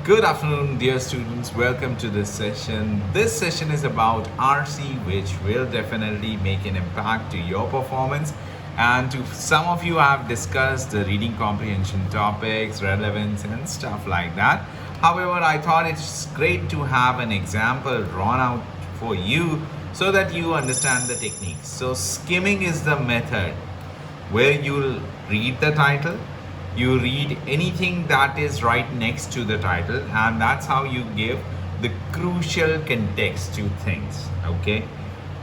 Good afternoon, dear students. Welcome to this session. This session is about RC, which will definitely make an impact to your performance. And to some of you, I have discussed the reading comprehension topics, relevance, and stuff like that. However, I thought it's great to have an example drawn out for you so that you understand the techniques. So, skimming is the method where you'll read the title, you read anything that is right next to the title, and that's how you give the crucial context to things. Okay,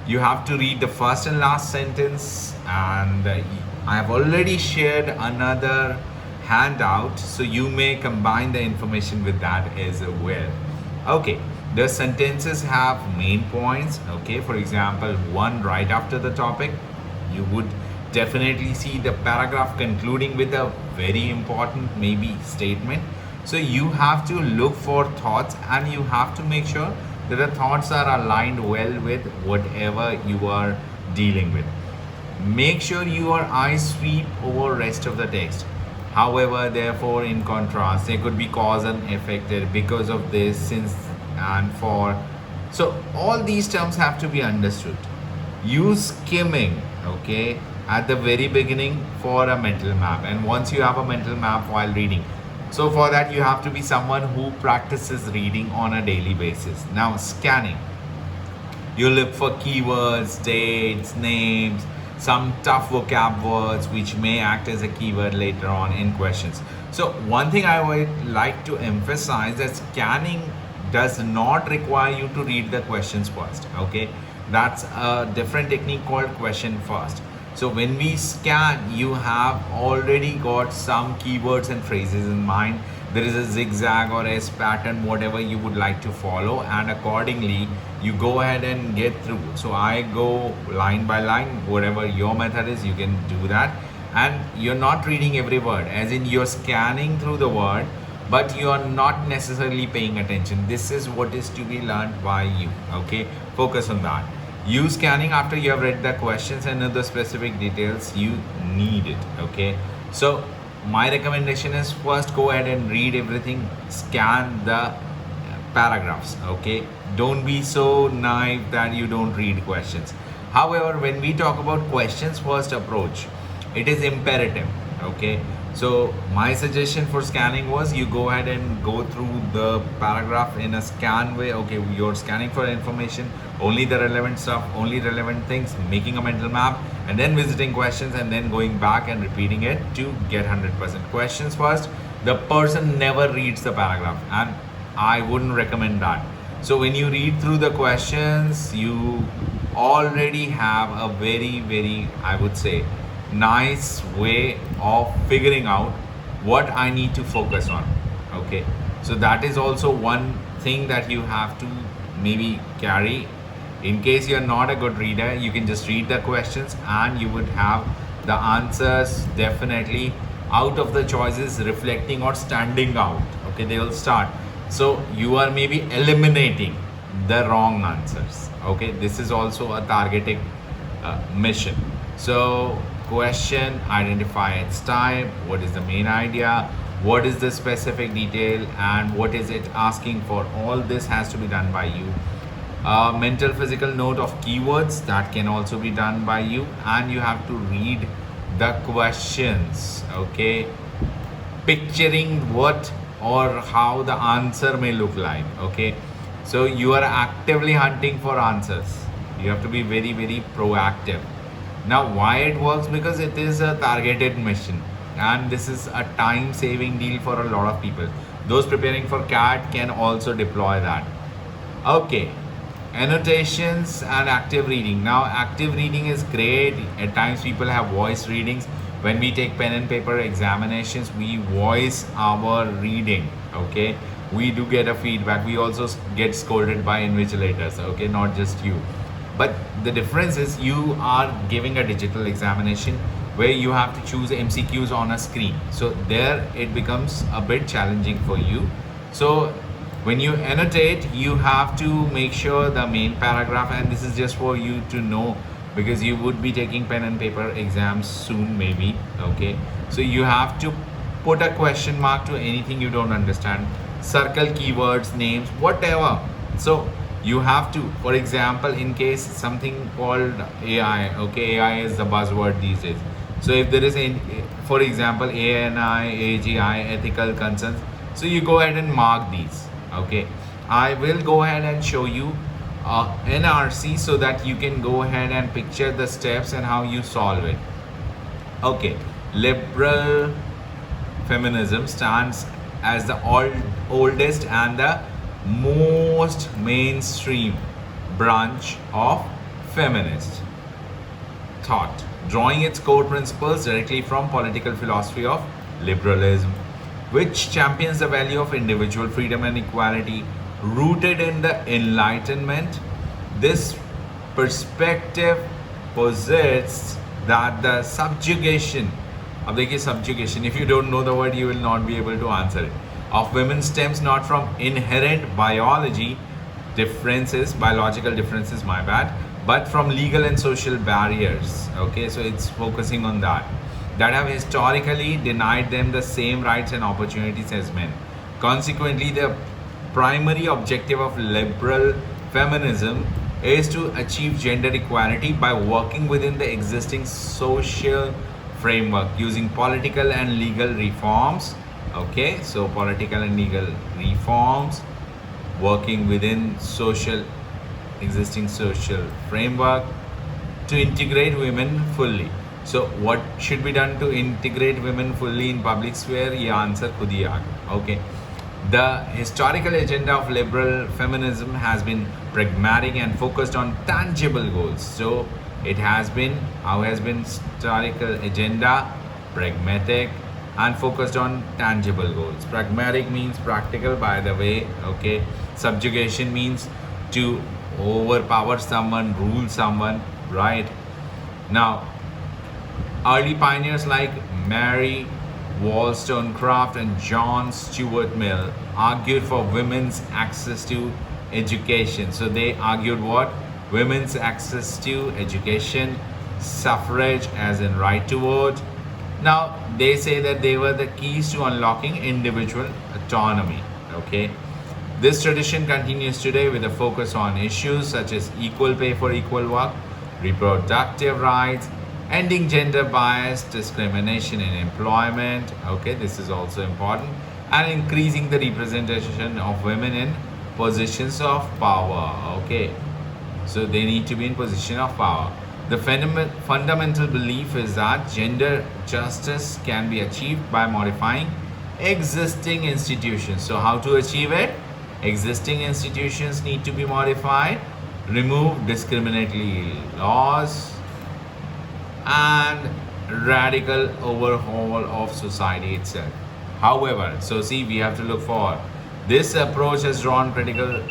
you have to read the first and last sentence, and I have already shared another handout, so you may combine the information with that as well. Okay, the sentences have main points. Okay, for example, one right after the topic, you would definitely see the paragraph concluding with a very important maybe statement. So you have to look for thoughts, and you have to make sure that the thoughts are aligned well with whatever you are dealing with. Make sure your eyes sweep over rest of the text. However, therefore, in contrast, there could be cause and effect because of this, since, and for. So all these terms have to be understood. Use skimming, okay, at the very beginning for a mental map, and once you have a mental map while reading. So for that, you have to be someone who practices reading on a daily basis. Now, scanning. You look for keywords, dates, names, some tough vocab words which may act as a keyword later on in questions. So one thing I would like to emphasize, that scanning does not require you to read the questions first. Okay, that's a different technique called question first. So when we scan, you have already got some keywords and phrases in mind. There is a zigzag or S pattern, whatever you would like to follow, and accordingly you go ahead and get through. So I go line by line. Whatever your method is, you can do that. And you're not reading every word, as in you're scanning through the word, but you are not necessarily paying attention. This is what is to be learned by you. Okay, focus on that. Use scanning after you have read the questions and know the specific details you need it. Okay, so my recommendation is, first go ahead and read everything, scan the paragraphs. Okay, don't be so naive that you don't read questions. However, when we talk about questions first approach, it is imperative. Okay, so my suggestion for scanning was, you go ahead and go through the paragraph in a scan way. Okay, you're scanning for information, only the relevant stuff, only relevant things, making a mental map, and then visiting questions, and then going back and repeating it to get 100%. Questions first. The person never reads the paragraph, and I wouldn't recommend that. So when you read through the questions, you already have a very, I would say, nice way of figuring out what I need to focus on. Okay, so that is also one thing that you have to maybe carry. In case you're not a good reader, you can just read the questions, and you would have the answers definitely out of the choices reflecting or standing out. Okay, they will start. So you are maybe eliminating the wrong answers. Okay, this is also a targeting mission. So question, identify its type, what is the main idea, what is the specific detail, and what is it asking for. All this has to be done by you. Mental physical note of keywords, that can also be done by you, and you have to read the questions. Okay, picturing what or how the answer may look like. Okay, so you are actively hunting for answers. You have to be very proactive. Now, why it works? Because it is a targeted mission, and this is a time saving deal for a lot of people. Those preparing for CAT can also deploy that. Okay, annotations and active reading. Now, active reading is great. At times people have voice readings. When we take pen and paper examinations, we voice our reading. Okay, we do get a feedback. We also get scolded by invigilators. Okay, not just you. But the difference is, you are giving a digital examination where you have to choose MCQs on a screen. So there it becomes a bit challenging for you. So when you annotate, you have to make sure the main paragraph, and this is just for you to know, because you would be taking pen and paper exams soon maybe. Okay, so you have to put a question mark to anything you don't understand. circle keywords, names, whatever. So you have to, for example, in case something called AI, okay, AI is the buzzword these days. So if there is for example, ANI, AGI, ethical concerns, so you go ahead and mark these. Okay, I will go ahead and show you NRC so that you can go ahead and picture the steps and how you solve it. Okay, liberal feminism stands as the oldest and the most mainstream branch of feminist thought, drawing its core principles directly from political philosophy of liberalism, which champions the value of individual freedom and equality rooted in the Enlightenment. This perspective posits that the subjugation, अब देखिए subjugation, if you don't know the word you will not be able to answer it, of women stems not from inherent biological differences, my bad, but from legal and social barriers. Okay, so it's focusing on that have historically denied them the same rights and opportunities as men. Consequently, the primary objective of liberal feminism is to achieve gender equality by working within the existing social framework using political and legal reforms. Okay, so political and legal reforms, working within existing social framework to integrate women fully. So what should be done to integrate women fully in public sphere? ये answer खुद ही आ गया. Okay. The historical agenda of liberal feminism has been pragmatic and focused on tangible goals. So it has been, how has been historical agenda? Pragmatic and focused on tangible goals. Pragmatic means practical, by the way. Okay. Subjugation means to overpower someone, rule someone, right? Now, early pioneers like Mary Wollstonecraft and John Stuart Mill argued for women's access to education. So they argued what? Women's access to education, suffrage as in right to vote. Now they say that they were the keys to unlocking individual autonomy. Okay. This tradition continues today with a focus on issues such as equal pay for equal work, reproductive rights, ending gender bias, discrimination in employment. Okay, this is also important, and increasing the representation of women in positions of power. Okay, so they need to be in position of power. The fundamental belief is that gender justice can be achieved by modifying existing institutions. So how to achieve it? Existing institutions need to be modified, remove discriminatory laws, and radical overhaul of society itself. However, so see, we have to look for this approach has drawn critical,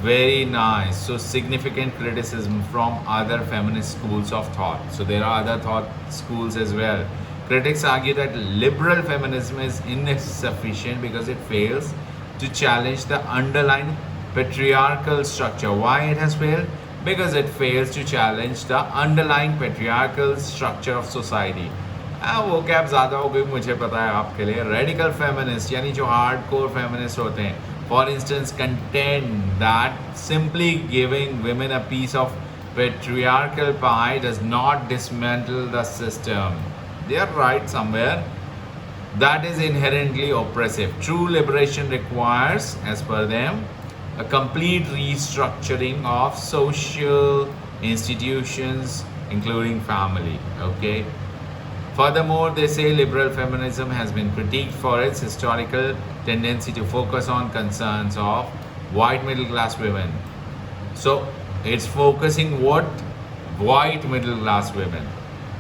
very nice, so significant criticism from other feminist schools of thought. So there are other thought schools as well. Critics argue that liberal feminism is insufficient because it fails to challenge the underlying patriarchal structure. Why it has failed? Because it fails to challenge the underlying patriarchal structure of society. वो cap ज़्यादा हो गई मुझे पता है आपके लिए. Radical feminist यानी जो hardcore feminist होते हैं, for instance, contend that simply giving women a piece of patriarchal pie does not dismantle the system. They are right somewhere. That is inherently oppressive. True liberation requires, as per them, a complete restructuring of social institutions, including family. Okay. Furthermore, they say liberal feminism has been critiqued for its historical tendency to focus on concerns of white middle class women. So it's focusing what? White middle class women.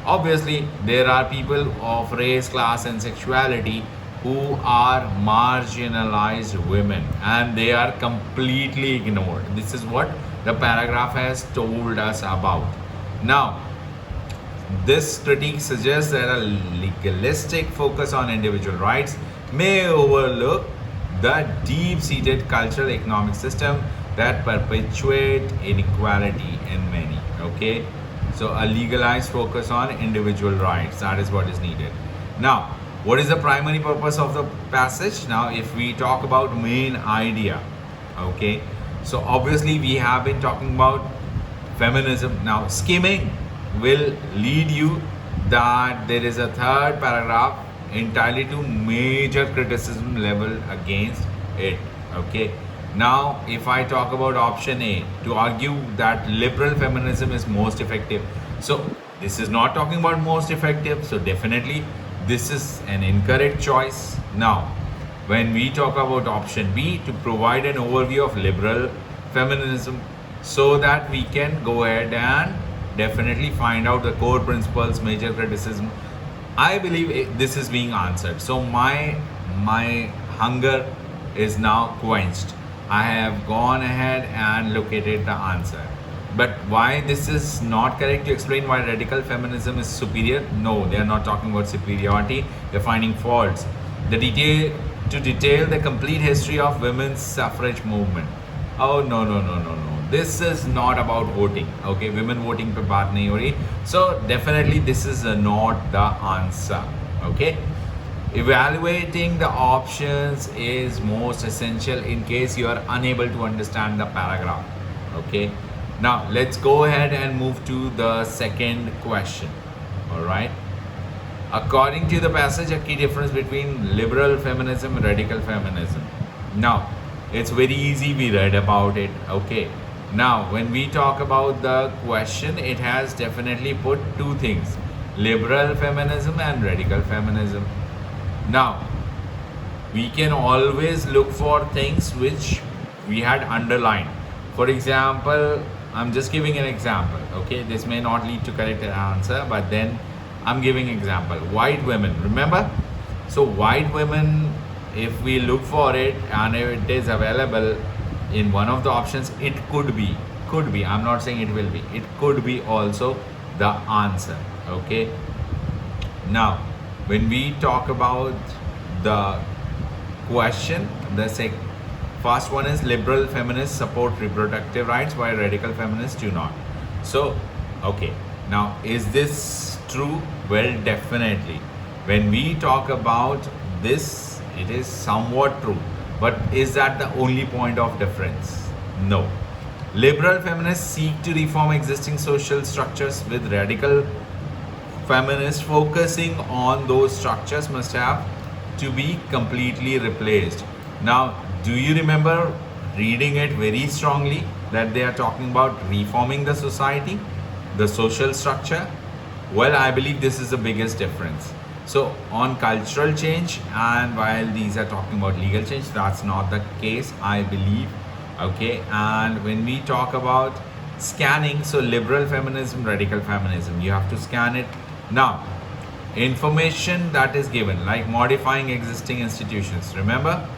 Obviously, there are people of race, class, and sexuality who are marginalized women and they are completely ignored. This is what the paragraph has told us about. Now, this critique suggests that a legalistic focus on individual rights may overlook the deep-seated cultural economic system that perpetuate inequality in many. Okay, so a legalized focus on individual rights, that is what is needed. Now, What is the primary purpose of the passage? Now, if we talk about main idea, okay, so obviously we have been talking about feminism. Now, skimming will lead you that there is a third paragraph entirely to major criticism level against it. Okay. Now, if I talk about option A, to argue that liberal feminism is most effective. So, this is not talking about most effective. So, definitely this is an incorrect choice. Now, when we talk about option B, to provide an overview of liberal feminism so that we can go ahead and definitely find out the core principles, major criticism. I believe this is being answered. So my hunger is now quenched. I have gone ahead and located the answer. But why this is not correct, to explain why radical feminism is superior? No, they are not talking about superiority. They're finding faults. To detail the complete history of women's suffrage movement. Oh, no. This is not about voting. Okay, women voting पे बात नहीं हो रही. So definitely this is not the answer. Okay. Evaluating the options is most essential in case you are unable to understand the paragraph. Okay. Now let's go ahead and move to the second question. All right. According to the passage, a key difference between liberal feminism and radical feminism. Now, it's very easy, we read about it. Okay. Now, when we talk about the question, it has definitely put two things: liberal feminism and radical feminism. Now, we can always look for things which we had underlined. For example, I'm just giving an example. Okay, this may not lead to correct answer, but then I'm giving example. White women, remember? So white women, if we look for it and if it is available in one of the options, it could be, I'm not saying it will be, it could be also the answer. Okay. Now, when we talk about the question, the first one is liberal feminists support reproductive rights while radical feminists do not. So, okay. Now, is this true? Well, definitely. When we talk about this, it is somewhat true. But is that the only point of difference? No. Liberal feminists seek to reform existing social structures, with radical feminists focusing on those structures must have to be completely replaced. Now, do you remember reading it very strongly that they are talking about reforming the society, the social structure? Well, I believe this is the biggest difference. So on cultural change, and while these are talking about legal change, that's not the case, I believe. Okay, and when we talk about scanning, so liberal feminism, radical feminism, you have to scan it. Now, information that is given, like modifying existing institutions, remember?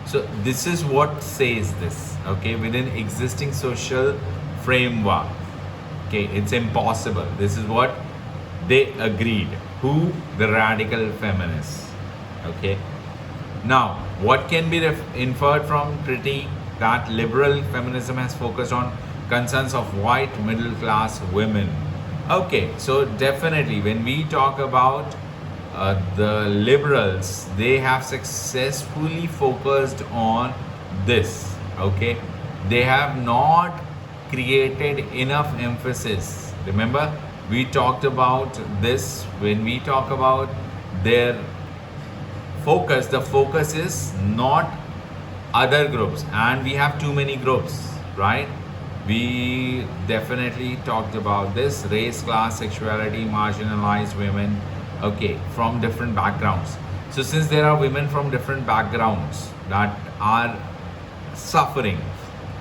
So this is what says this, okay, within existing social framework. Okay, it's impossible. This is what they agreed. Who? The radical feminists. Okay. Now, what can be inferred from critique? That liberal feminism has focused on concerns of white middle class women. Okay, so definitely when we talk about the liberals, they have successfully focused on this. Okay, they have not created enough emphasis. Remember, we talked about this when we talk about their focus. The focus is not other groups, and we have too many groups, right? We definitely talked about this: race, class, sexuality, marginalized women, okay, from different backgrounds. So since there are women from different backgrounds that are suffering,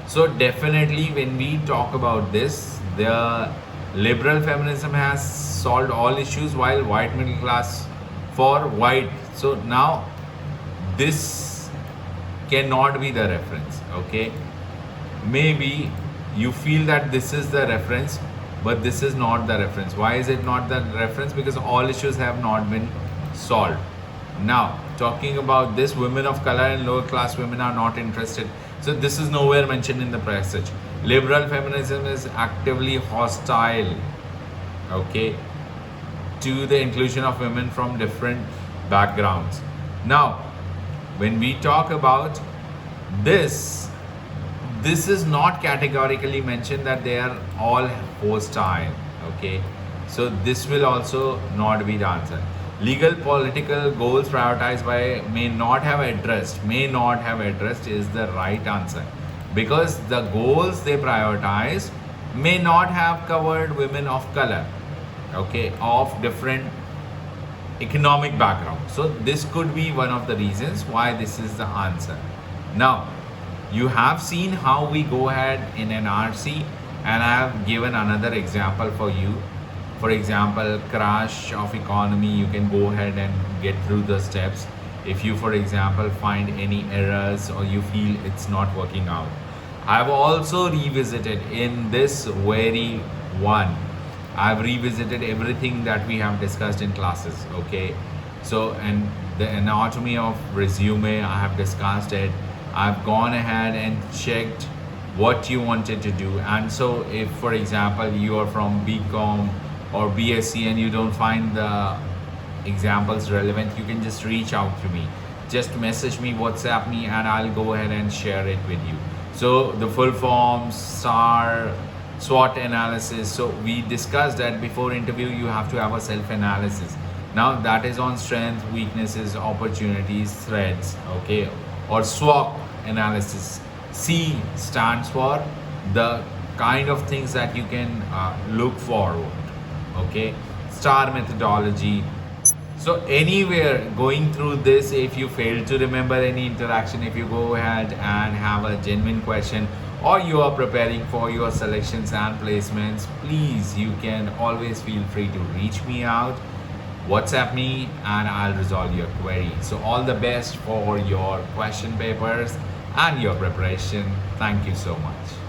so definitely when we talk about this, the liberal feminism has solved all issues, while white middle class for white. So now this cannot be the reference. Okay, maybe you feel that this is the reference, but this is not the reference. Why is it not the reference? Because all issues have not been solved. Now, talking about this, women of color and lower class women are not interested. So this is nowhere mentioned in the passage. Liberal feminism is actively hostile, okay, to the inclusion of women from different backgrounds. Now, when we talk about this, this is not categorically mentioned that they are all hostile. Okay, so this will also not be the answer. Legal political goals prioritized by may not have addressed is the right answer, because the goals they prioritize may not have covered women of color, okay, of different economic background. So this could be one of the reasons why this is the answer. Now, you have seen how we go ahead in an RC, and I have given another example for you. For example, crash of economy, you can go ahead and get through the steps. If you, for example, find any errors or you feel it's not working out. I've also revisited in this very one. I've revisited everything that we have discussed in classes, okay? So, and the anatomy of resume, I have discussed it. I've gone ahead and checked what you wanted to do. And so if, for example, you are from BCom or BSc and you don't find the examples relevant, you can just reach out to me. Just message me, WhatsApp me, and I'll go ahead and share it with you. So the full forms, SWOT analysis. So we discussed that before interview, you have to have a self-analysis. Now that is on strength, weaknesses, opportunities, threats, okay, or SWOT analysis. C stands for the kind of things that you can look forward, okay. STAR methodology. So anywhere going through this, if you fail to remember any interaction, if you go ahead and have a genuine question, or you are preparing for your selections and placements, please, you can always feel free to reach me out, WhatsApp me, and I'll resolve your query. So all the best for your question papers and your preparation. Thank you so much.